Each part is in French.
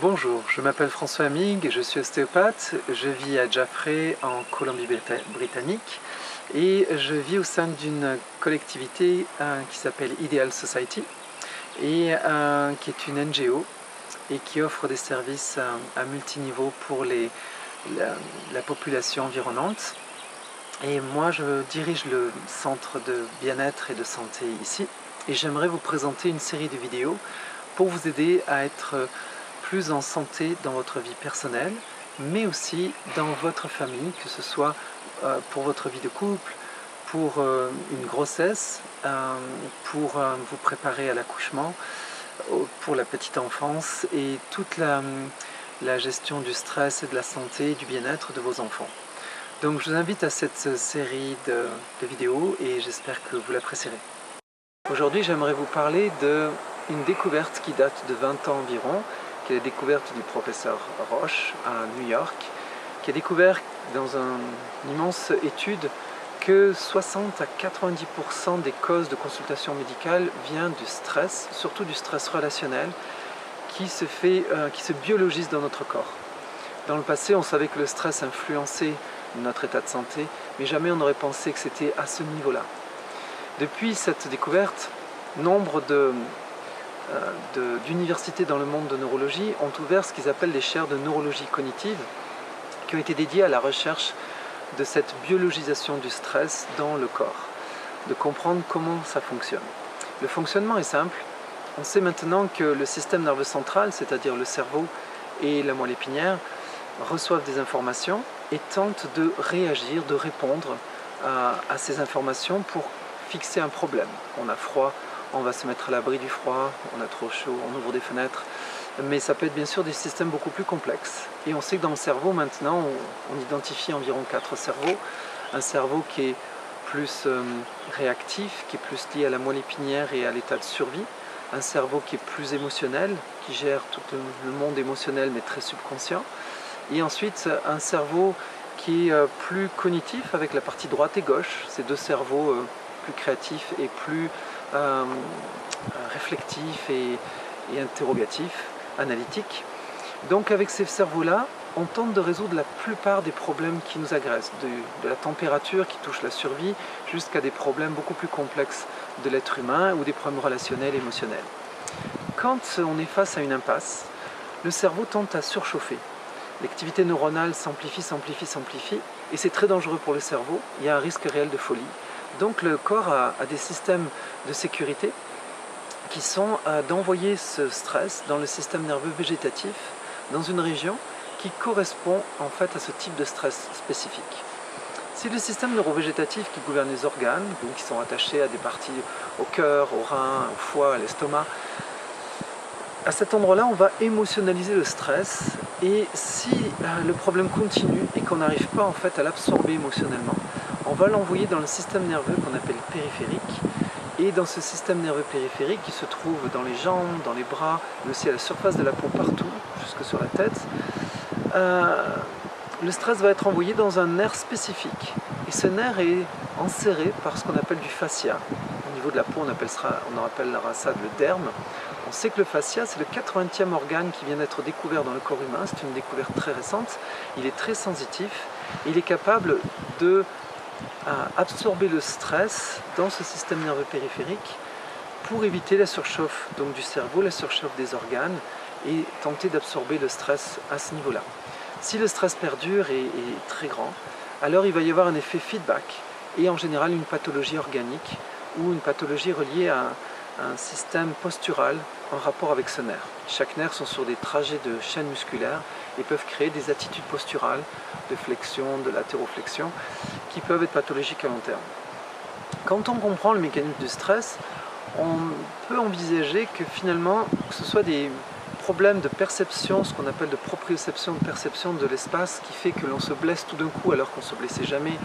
Bonjour, je m'appelle François Amig, je suis ostéopathe, je vis à Jaffrey en Colombie-Britannique et je vis au sein d'une collectivité qui s'appelle Ideal Society et qui est une NGO et qui offre des services à multiniveau pour la population environnante. Et moi je dirige le centre de bien-être et de santé ici et j'aimerais vous présenter une série de vidéos pour vous aider à être plus en santé dans votre vie personnelle, mais aussi dans votre famille, que ce soit pour votre vie de couple, pour une grossesse, pour vous préparer à l'accouchement, pour la petite enfance et toute la gestion du stress et de la santé et du bien-être de vos enfants. Donc je vous invite à cette série de vidéos et j'espère que vous l'apprécierez. Aujourd'hui j'aimerais vous parler d'une découverte qui date de 20 ans environ, qui est la découverte du professeur Roche à New York, qui a découvert dans une immense étude que 60 à 90% des causes de consultation médicale viennent du stress, surtout du stress relationnel, qui se biologise dans notre corps. Dans le passé, on savait que le stress influençait notre état de santé, mais jamais on n'aurait pensé que c'était à ce niveau-là. Depuis cette découverte, nombre d'universités dans le monde de neurologie ont ouvert ce qu'ils appellent des chaires de neurologie cognitive qui ont été dédiées à la recherche de cette biologisation du stress dans le corps, de comprendre comment ça fonctionne. Le fonctionnement est simple. On sait maintenant que le système nerveux central, c'est-à-dire le cerveau et la moelle épinière, reçoivent des informations et tentent de réagir, de répondre à ces informations pour fixer un problème. On a froid, on va se mettre à l'abri du froid, on a trop chaud, on ouvre des fenêtres. Mais ça peut être bien sûr des systèmes beaucoup plus complexes. Et on sait que dans le cerveau maintenant, on identifie environ 4 cerveaux. Un cerveau qui est plus réactif, qui est plus lié à la moelle épinière et à l'état de survie. Un cerveau qui est plus émotionnel, qui gère tout le monde émotionnel mais très subconscient. Et ensuite un cerveau qui est plus cognitif avec la partie droite et gauche. Ces deux cerveaux plus créatifs et plus réflectif et interrogatif, analytique. Donc avec ces cerveaux-là, on tente de résoudre la plupart des problèmes qui nous agressent, de la température qui touche la survie jusqu'à des problèmes beaucoup plus complexes de l'être humain ou des problèmes relationnels, émotionnels. Quand on est face à une impasse, le cerveau tente à surchauffer. L'activité neuronale s'amplifie, et c'est très dangereux pour le cerveau, il y a un risque réel de folie. Donc le corps a des systèmes de sécurité qui sont d'envoyer ce stress dans le système nerveux végétatif, dans une région qui correspond en fait à ce type de stress spécifique. Si le système neurovégétatif qui gouverne les organes, donc qui sont attachés à des parties au cœur, au rein, au foie, à l'estomac, à cet endroit-là, on va émotionnaliser le stress et si le problème continue et qu'on n'arrive pas en fait à l'absorber émotionnellement, on va l'envoyer dans le système nerveux qu'on appelle périphérique. Et dans ce système nerveux périphérique qui se trouve dans les jambes, dans les bras, mais aussi à la surface de la peau partout, jusque sur la tête, le stress va être envoyé dans un nerf spécifique. Et ce nerf est enserré par ce qu'on appelle du fascia. Au niveau de la peau, on appellera ça le derme. On sait que le fascia, c'est le 80e organe qui vient d'être découvert dans le corps humain. C'est une découverte très récente. Il est très sensitif et il est capable de absorber le stress dans ce système nerveux périphérique pour éviter la surchauffe donc du cerveau, la surchauffe des organes et tenter d'absorber le stress à ce niveau-là. Si le stress perdure et est très grand, alors il va y avoir un effet feedback et en général une pathologie organique ou une pathologie reliée à un système postural en rapport avec ce nerf. Chaque nerf sont sur des trajets de chaînes musculaires et peuvent créer des attitudes posturales de flexion, de latéroflexion qui peuvent être pathologiques à long terme. Quand on comprend le mécanisme du stress, on peut envisager que finalement, que ce soit des problèmes de perception, ce qu'on appelle de proprioception, de perception de l'espace, qui fait que l'on se blesse tout d'un coup alors qu'on ne se blessait jamais,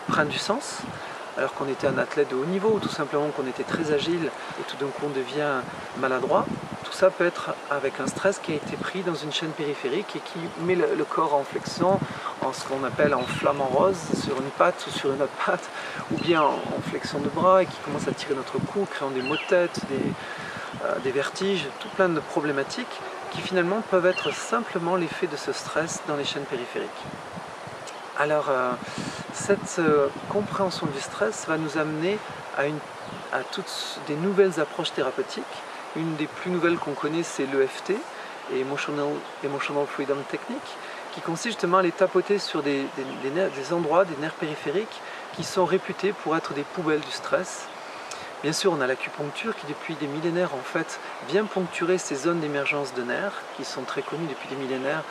prennent du sens, alors qu'on était un athlète de haut niveau, ou tout simplement qu'on était très agile et tout d'un coup on devient maladroit. Tout ça peut être avec un stress qui a été pris dans une chaîne périphérique et qui met le corps en flexion, en ce qu'on appelle en flamant rose, sur une patte ou sur une autre patte, ou bien en flexion de bras et qui commence à tirer notre cou, créant des maux de tête, des vertiges, tout plein de problématiques qui finalement peuvent être simplement l'effet de ce stress dans les chaînes périphériques. Alors, cette compréhension du stress va nous amener à toutes des nouvelles approches thérapeutiques. Une des plus nouvelles qu'on connaît, c'est l'EFT, Emotional Freedom Technique, qui consiste justement à aller tapoter sur des endroits, des nerfs périphériques, qui sont réputés pour être des poubelles du stress. Bien sûr, on a l'acupuncture qui, depuis des millénaires, en fait, vient poncturer ces zones d'émergence de nerfs, qui sont très connues depuis des millénaires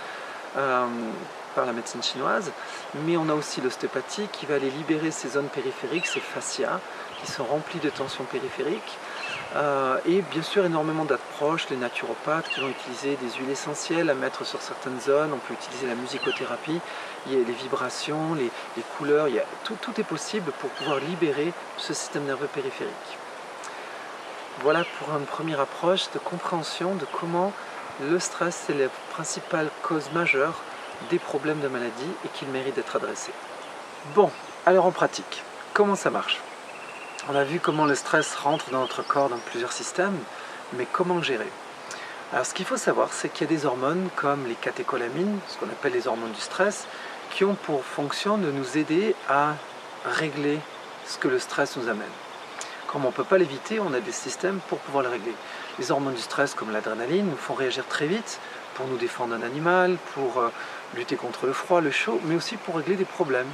par la médecine chinoise. Mais on a aussi l'ostéopathie qui va aller libérer ces zones périphériques, ces fascias, qui sont remplis de tensions périphériques. Et bien sûr énormément d'approches, les naturopathes qui vont utiliser des huiles essentielles à mettre sur certaines zones, on peut utiliser la musicothérapie, il y a les vibrations, les couleurs, tout est possible pour pouvoir libérer ce système nerveux périphérique. Voilà pour une première approche de compréhension de comment le stress est la principale cause majeure des problèmes de maladie et qu'il mérite d'être adressé. Bon, alors en pratique, comment ça marche ? On a vu comment le stress rentre dans notre corps dans plusieurs systèmes, mais comment le gérer? Alors ce qu'il faut savoir, c'est qu'il y a des hormones comme les catécholamines, ce qu'on appelle les hormones du stress, qui ont pour fonction de nous aider à régler ce que le stress nous amène. Comme on ne peut pas l'éviter, on a des systèmes pour pouvoir le régler. Les hormones du stress comme l'adrénaline nous font réagir très vite pour nous défendre d'un animal, pour lutter contre le froid, le chaud, mais aussi pour régler des problèmes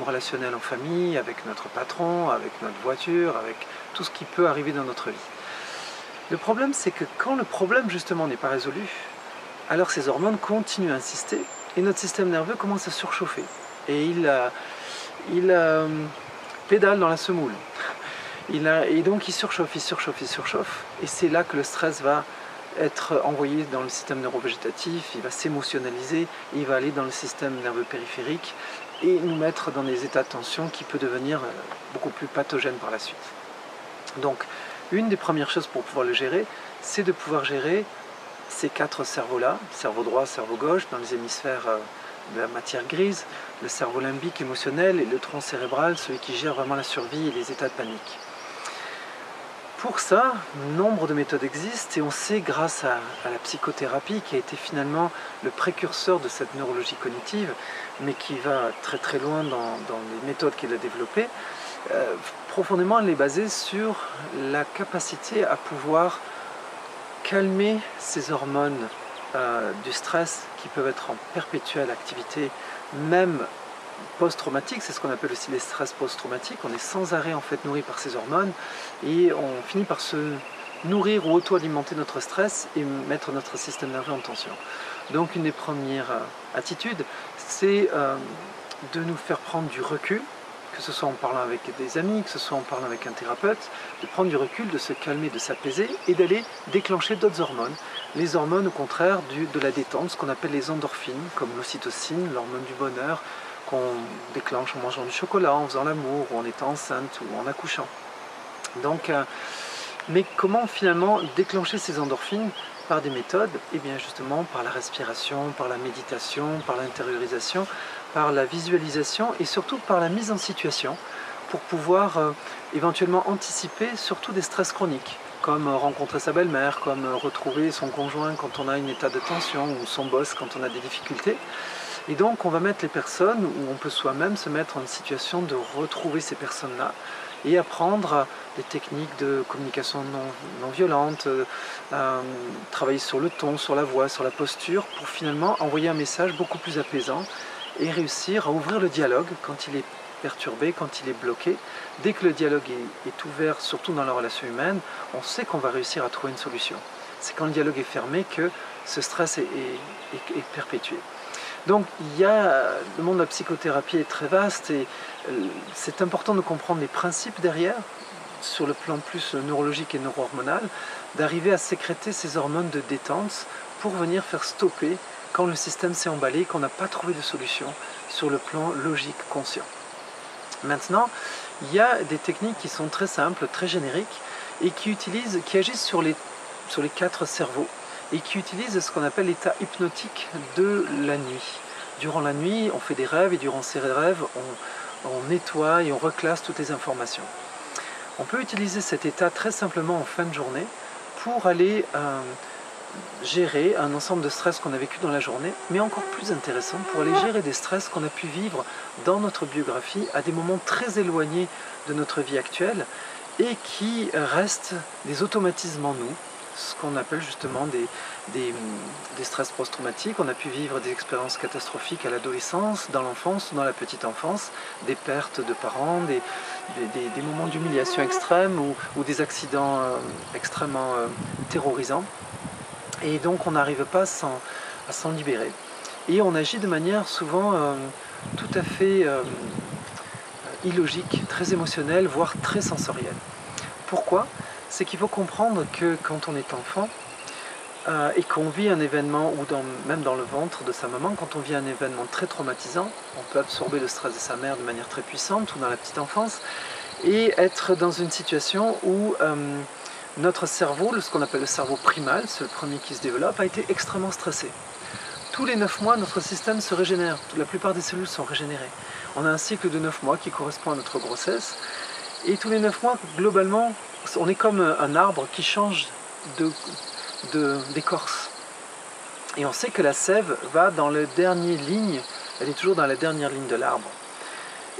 relationnels en famille, avec notre patron, avec notre voiture, avec tout ce qui peut arriver dans notre vie. Le problème, c'est que quand le problème justement n'est pas résolu, alors ces hormones continuent à insister et notre système nerveux commence à surchauffer. Et il pédale dans la semoule. Et donc il surchauffe, et c'est là que le stress va être envoyé dans le système neurovégétatif, il va s'émotionnaliser, et il va aller dans le système nerveux périphérique et nous mettre dans des états de tension qui peut devenir beaucoup plus pathogène par la suite. Donc une des premières choses pour pouvoir le gérer, c'est de pouvoir gérer ces 4 cerveaux-là, cerveau droit, cerveau gauche, dans les hémisphères de la matière grise, le cerveau limbique émotionnel et le tronc cérébral, celui qui gère vraiment la survie et les états de panique. Pour ça, nombre de méthodes existent et on sait grâce à la psychothérapie qui a été finalement le précurseur de cette neurologie cognitive, mais qui va très très loin dans les méthodes qu'il a développées, profondément elle est basée sur la capacité à pouvoir calmer ces hormones du stress qui peuvent être en perpétuelle activité, même post-traumatique, c'est ce qu'on appelle aussi les stress post-traumatiques. On est sans arrêt en fait nourri par ces hormones et on finit par se nourrir ou auto-alimenter notre stress et mettre notre système nerveux en tension. Donc une des premières attitudes, c'est de nous faire prendre du recul, que ce soit en parlant avec des amis, que ce soit en parlant avec un thérapeute, de prendre du recul, de se calmer, de s'apaiser et d'aller déclencher d'autres hormones. Les hormones au contraire de la détente, ce qu'on appelle les endorphines, comme l'ocytocine, l'hormone du bonheur, qu'on déclenche en mangeant du chocolat, en faisant l'amour, ou en étant enceinte, ou en accouchant. Donc, mais comment finalement déclencher ces endorphines par des méthodes? Eh bien justement par la respiration, par la méditation, par l'intériorisation, par la visualisation et surtout par la mise en situation pour pouvoir éventuellement anticiper surtout des stress chroniques, comme rencontrer sa belle-mère, comme retrouver son conjoint quand on a un état de tension, ou son boss quand on a des difficultés. Et donc on va mettre les personnes, ou on peut soi-même se mettre en situation de retrouver ces personnes-là et apprendre des techniques de communication non violente, travailler sur le ton, sur la voix, sur la posture, pour finalement envoyer un message beaucoup plus apaisant et réussir à ouvrir le dialogue quand il est perturbé, quand il est bloqué. Dès que le dialogue est ouvert, surtout dans la relation humaine, on sait qu'on va réussir à trouver une solution. C'est quand le dialogue est fermé que ce stress est perpétué. Donc le monde de la psychothérapie est très vaste et c'est important de comprendre les principes derrière, sur le plan plus neurologique et neuro-hormonal, d'arriver à sécréter ces hormones de détente pour venir faire stopper quand le système s'est emballé, qu'on n'a pas trouvé de solution sur le plan logique conscient. Maintenant, il y a des techniques qui sont très simples, très génériques et qui agissent sur les 4 cerveaux et qui utilisent ce qu'on appelle l'état hypnotique de la nuit. Durant la nuit, on fait des rêves et durant ces rêves, on nettoie et on reclasse toutes les informations. On peut utiliser cet état très simplement en fin de journée pour aller gérer un ensemble de stress qu'on a vécu dans la journée, mais encore plus intéressant, pour aller gérer des stress qu'on a pu vivre dans notre biographie à des moments très éloignés de notre vie actuelle et qui restent des automatismes en nous, ce qu'on appelle justement des stress post-traumatiques. On a pu vivre des expériences catastrophiques à l'adolescence, dans l'enfance ou dans la petite enfance, des pertes de parents, des moments d'humiliation extrême ou des accidents extrêmement terrorisants. Et donc on n'arrive pas à s'en libérer. Et on agit de manière souvent tout à fait illogique, très émotionnelle, voire très sensorielle. Pourquoi? C'est qu'il faut comprendre que quand on est enfant et qu'on vit un événement, ou même dans le ventre de sa maman, quand on vit un événement très traumatisant, on peut absorber le stress de sa mère de manière très puissante, ou dans la petite enfance, et être dans une situation où notre cerveau, ce qu'on appelle le cerveau primal, c'est le premier qui se développe, a été extrêmement stressé. Tous les 9 mois, notre système se régénère, la plupart des cellules sont régénérées. On a un cycle de 9 mois qui correspond à notre grossesse, et tous les 9 mois, globalement, on est comme un arbre qui change d'écorce. Et on sait que la sève va dans la dernière ligne, elle est toujours dans la dernière ligne de l'arbre.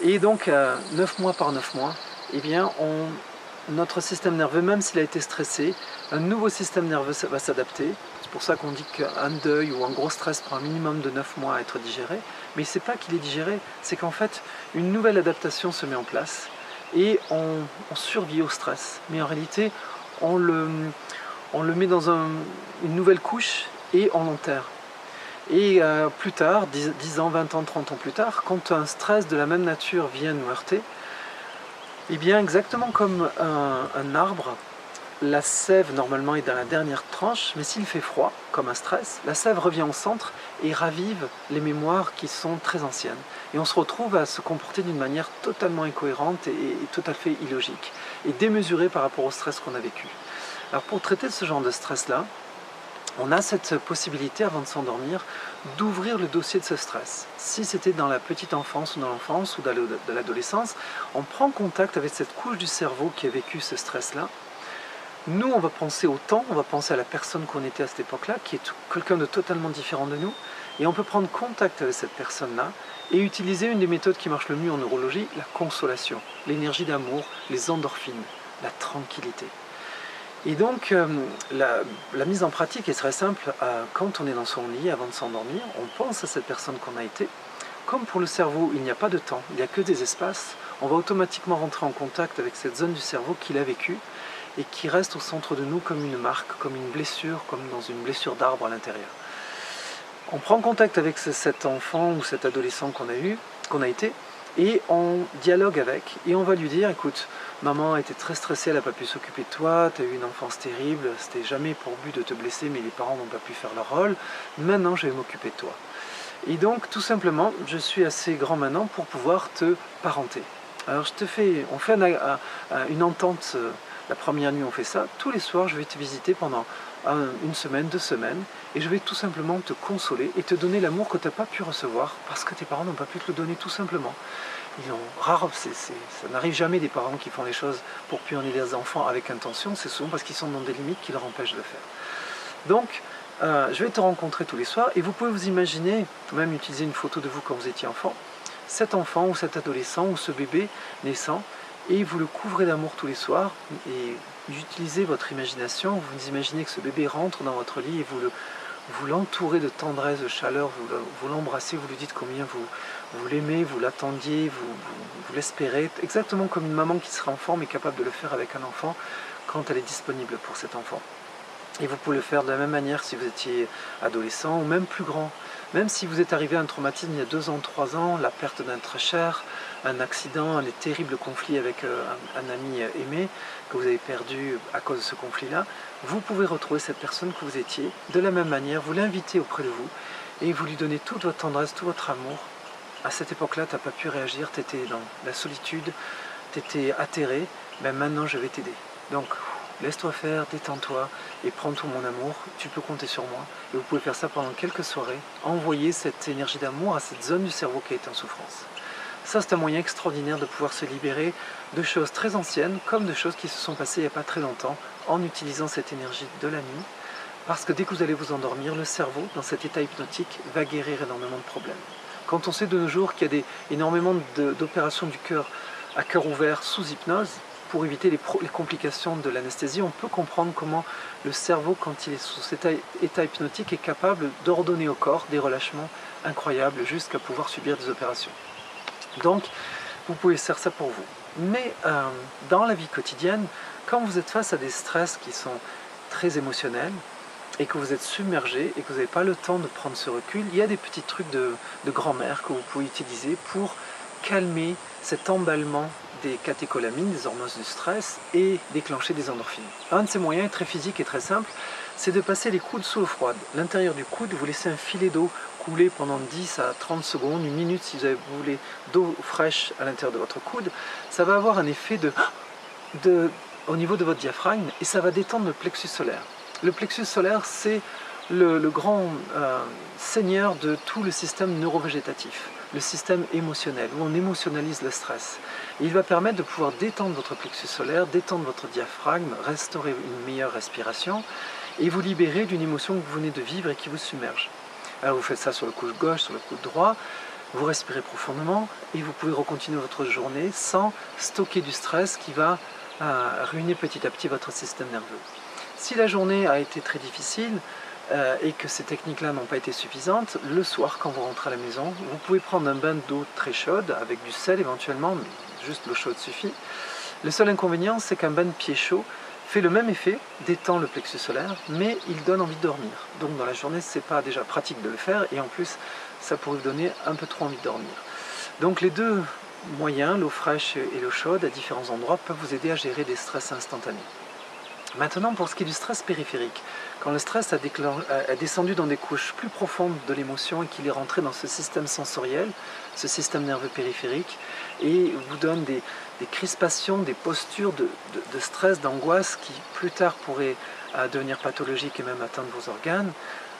Et donc, 9 mois par 9 mois, eh bien, notre système nerveux, même s'il a été stressé, un nouveau système nerveux va s'adapter. C'est pour ça qu'on dit qu'un deuil ou un gros stress prend un minimum de 9 mois à être digéré. Mais ce n'est pas qu'il est digéré, c'est qu'en fait, une nouvelle adaptation se met en place et on survit au stress. Mais en réalité, on le met dans une nouvelle couche et on l'enterre. Et plus tard, 10 ans, 20 ans, 30 ans plus tard, quand un stress de la même nature vient nous heurter, eh bien, exactement comme un arbre, la sève normalement est dans la dernière tranche, mais s'il fait froid, comme un stress, la sève revient au centre et ravive les mémoires qui sont très anciennes. Et on se retrouve à se comporter d'une manière totalement incohérente et tout à fait illogique, et démesurée par rapport au stress qu'on a vécu. Alors pour traiter de ce genre de stress-là, on a cette possibilité, avant de s'endormir, d'ouvrir le dossier de ce stress. Si c'était dans la petite enfance ou dans l'enfance ou dans l'adolescence, on prend contact avec cette couche du cerveau qui a vécu ce stress-là. Nous, on va penser au temps, on va penser à la personne qu'on était à cette époque-là, qui est quelqu'un de totalement différent de nous, et on peut prendre contact avec cette personne-là et utiliser une des méthodes qui marche le mieux en neurologie, la consolation, l'énergie d'amour, les endorphines, la tranquillité. Et donc, la mise en pratique est très simple. Quand on est dans son lit, avant de s'endormir, on pense à cette personne qu'on a été. Comme pour le cerveau, il n'y a pas de temps, il n'y a que des espaces, on va automatiquement rentrer en contact avec cette zone du cerveau qu'il a vécue et qui reste au centre de nous comme une marque, comme une blessure, comme dans une blessure d'arbre à l'intérieur. On prend contact avec cet enfant ou cet adolescent qu'on a été, et on dialogue avec, et on va lui dire, écoute, maman était très stressée, elle n'a pas pu s'occuper de toi, tu as eu une enfance terrible, c'était jamais pour but de te blesser, mais les parents n'ont pas pu faire leur rôle, maintenant je vais m'occuper de toi. Et donc tout simplement, je suis assez grand maintenant pour pouvoir te parenter. Alors on fait une entente, la première nuit on fait ça, tous les soirs je vais te visiter pendant une semaine, 2 semaines, et je vais tout simplement te consoler et te donner l'amour que tu n'as pas pu recevoir parce que tes parents n'ont pas pu te le donner tout simplement. Ça n'arrive jamais des parents qui font les choses pour punir les enfants avec intention, c'est souvent parce qu'ils sont dans des limites qui leur empêchent de le faire. Donc, je vais te rencontrer tous les soirs et vous pouvez vous imaginer, même utiliser une photo de vous quand vous étiez enfant, cet enfant ou cet adolescent ou ce bébé naissant, et vous le couvrez d'amour tous les soirs et vous utilisez votre imagination, vous imaginez que ce bébé rentre dans votre lit et vous l'entourez de tendresse, de chaleur, vous l'embrassez, vous lui dites combien vous l'aimez, vous l'attendiez, vous l'espérez, exactement comme une maman qui sera en forme est capable de le faire avec un enfant quand elle est disponible pour cet enfant. Et vous pouvez le faire de la même manière si vous étiez adolescent ou même plus grand. Même si vous êtes arrivé à un traumatisme il y a 2 ans, 3 ans, la perte d'un très cher, un accident, un terrible conflit avec un ami aimé que vous avez perdu à cause de ce conflit-là, vous pouvez retrouver cette personne que vous étiez de la même manière, vous l'invitez auprès de vous et vous lui donnez toute votre tendresse, tout votre amour. À cette époque-là, tu n'as pas pu réagir, tu étais dans la solitude, tu étais atterré, ben maintenant je vais t'aider. Donc, laisse-toi faire, détends-toi et prends tout mon amour, tu peux compter sur moi. Et vous pouvez faire ça pendant quelques soirées, envoyer cette énergie d'amour à cette zone du cerveau qui a été en souffrance. Ça, c'est un moyen extraordinaire de pouvoir se libérer de choses très anciennes, comme de choses qui se sont passées il n'y a pas très longtemps, en utilisant cette énergie de la nuit Parce que dès que vous allez vous endormir, le cerveau, dans cet état hypnotique, va guérir énormément de problèmes. Quand on sait de nos jours qu'il y a énormément d'opérations du cœur à cœur ouvert sous hypnose, pour éviter les complications de l'anesthésie, on peut comprendre comment le cerveau, quand il est sous cet état hypnotique, est capable d'ordonner au corps des relâchements incroyables jusqu'à pouvoir subir des opérations. Donc, vous pouvez faire ça pour vous. Mais dans la vie quotidienne, quand vous êtes face à des stress qui sont très émotionnels, et que vous êtes submergé et que vous n'avez pas le temps de prendre ce recul, il y a des petits trucs de grand-mère que vous pouvez utiliser pour calmer cet emballement des catécholamines, des hormones du stress, et déclencher des endorphines. Un de ces moyens est très physique et très simple, c'est de passer les coudes sous l'eau froide. L'intérieur du coude, vous laissez un filet d'eau couler pendant 10 à 30 secondes, une minute si vous voulez d'eau fraîche à l'intérieur de votre coude. Ça va avoir un effet au niveau de votre diaphragme et ça va détendre le plexus solaire. Le plexus solaire, c'est le grand seigneur de tout le système neurovégétatif, le système émotionnel, où on émotionnalise le stress. Et il va permettre de pouvoir détendre votre plexus solaire, détendre votre diaphragme, restaurer une meilleure respiration et vous libérer d'une émotion que vous venez de vivre et qui vous submerge. Alors vous faites ça sur le coude gauche, sur le coude droit, vous respirez profondément et vous pouvez recontinuer votre journée sans stocker du stress qui va ruiner petit à petit votre système nerveux. Si la journée a été très difficile et que ces techniques-là n'ont pas été suffisantes, le soir, quand vous rentrez à la maison, vous pouvez prendre un bain d'eau très chaude, avec du sel éventuellement, mais juste l'eau chaude suffit. Le seul inconvénient, c'est qu'un bain de pied chaud fait le même effet, détend le plexus solaire, mais il donne envie de dormir. Donc dans la journée, ce n'est pas déjà pratique de le faire, et en plus, ça pourrait vous donner un peu trop envie de dormir. Donc les deux moyens, l'eau fraîche et l'eau chaude, à différents endroits, peuvent vous aider à gérer des stress instantanés. Maintenant, pour ce qui est du stress périphérique, quand le stress a descendu dans des couches plus profondes de l'émotion et qu'il est rentré dans ce système sensoriel, ce système nerveux périphérique, et vous donne des crispations, des postures de stress, d'angoisse qui plus tard pourraient devenir pathologiques et même atteindre vos organes,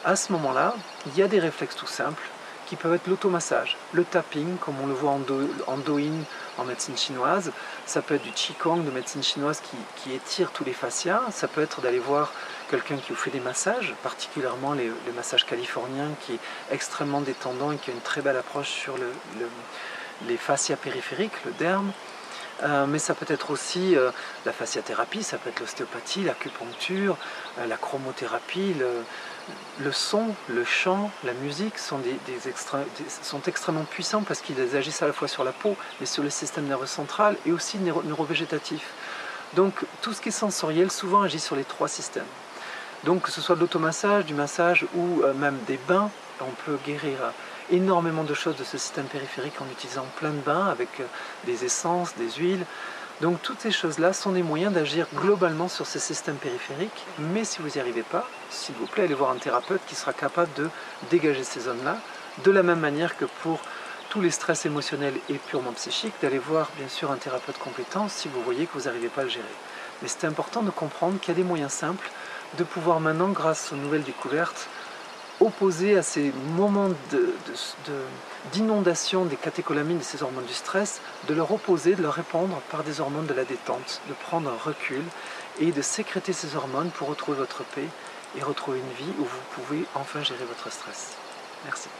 à ce moment-là, il y a des réflexes tout simples qui peuvent être l'automassage, le tapping, comme on le voit en Douyin, en médecine chinoise. Ça peut être du Qigong de médecine chinoise qui étire tous les fascias. Ça peut être d'aller voir quelqu'un qui vous fait des massages, particulièrement les massages californiens, qui est extrêmement détendant et qui a une très belle approche sur les fascias périphériques, le derme. Mais ça peut être aussi la fasciathérapie, ça peut être l'ostéopathie, l'acupuncture, la chromothérapie, le son, le chant, la musique sont extrêmement puissants parce qu'ils agissent à la fois sur la peau, mais sur le système nerveux central et aussi neurovégétatif. Donc tout ce qui est sensoriel souvent agit sur les trois systèmes. Donc que ce soit de l'automassage, du massage ou même des bains, on peut guérir énormément de choses de ce système périphérique en utilisant plein de bains avec des essences, des huiles. Donc toutes ces choses-là sont des moyens d'agir globalement sur ce système périphérique, mais si vous n'y arrivez pas, s'il vous plaît, allez voir un thérapeute qui sera capable de dégager ces zones-là, de la même manière que pour tous les stress émotionnels et purement psychiques, d'aller voir bien sûr un thérapeute compétent si vous voyez que vous n'arrivez pas à le gérer. Mais c'est important de comprendre qu'il y a des moyens simples de pouvoir maintenant, grâce aux nouvelles découvertes, opposé à ces moments d'inondation des catécholamines, de ces hormones du stress, de leur opposer, de leur répondre par des hormones de la détente, de prendre un recul et de sécréter ces hormones pour retrouver votre paix et retrouver une vie où vous pouvez enfin gérer votre stress. Merci.